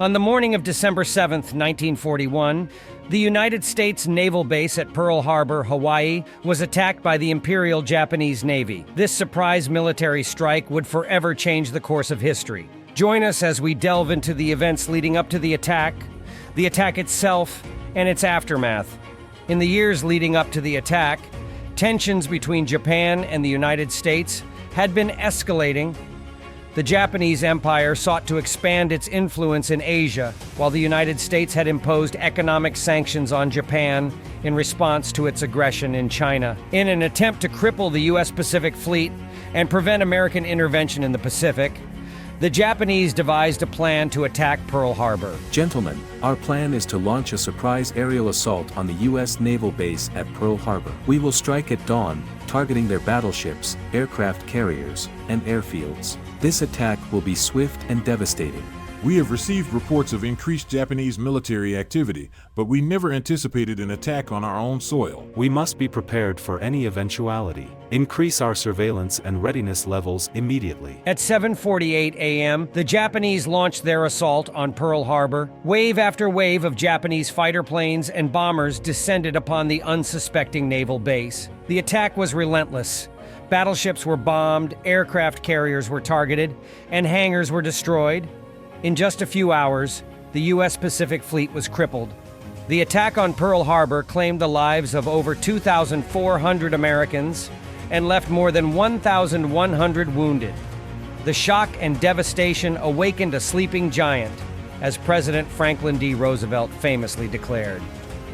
On the morning of December 7, 1941, the United States naval base at Pearl Harbor, Hawaii, was attacked by the Imperial Japanese Navy. This surprise military strike would forever change the course of history. Join us as we delve into the events leading up to the attack itself, and its aftermath. In the years leading up to the attack, tensions between Japan and the United States had been escalating. The Japanese Empire sought to expand its influence in Asia, while the United States had imposed economic sanctions on Japan in response to its aggression in China. In an attempt to cripple the U.S. Pacific Fleet and prevent American intervention in the Pacific, the Japanese devised a plan to attack Pearl Harbor. Gentlemen, our plan is to launch a surprise aerial assault on the U.S. naval base at Pearl Harbor. We will strike at dawn, targeting their battleships, aircraft carriers, and airfields. This attack will be swift and devastating. We have received reports of increased Japanese military activity, but we never anticipated an attack on our own soil. We must be prepared for any eventuality. Increase our surveillance and readiness levels immediately. At 7:48 a.m., the Japanese launched their assault on Pearl Harbor. Wave after wave of Japanese fighter planes and bombers descended upon the unsuspecting naval base. The attack was relentless. Battleships were bombed, aircraft carriers were targeted, and hangars were destroyed. In just a few hours, the U.S. Pacific Fleet was crippled. The attack on Pearl Harbor claimed the lives of over 2,400 Americans and left more than 1,100 wounded. The shock and devastation awakened a sleeping giant, as President Franklin D. Roosevelt famously declared.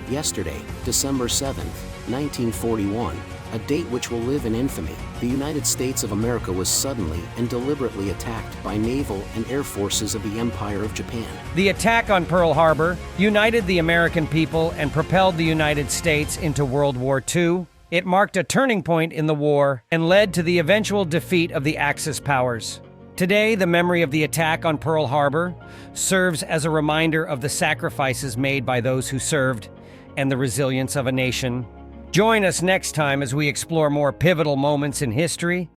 Yesterday, December 7th, 1941, a date which will live in infamy, the United States of America was suddenly and deliberately attacked by naval and air forces of the Empire of Japan. The attack on Pearl Harbor united the American people and propelled the United States into World War II. It marked a turning point in the war and led to the eventual defeat of the Axis powers. Today, the memory of the attack on Pearl Harbor serves as a reminder of the sacrifices made by those who served and the resilience of a nation. Join us next time as we explore more pivotal moments in history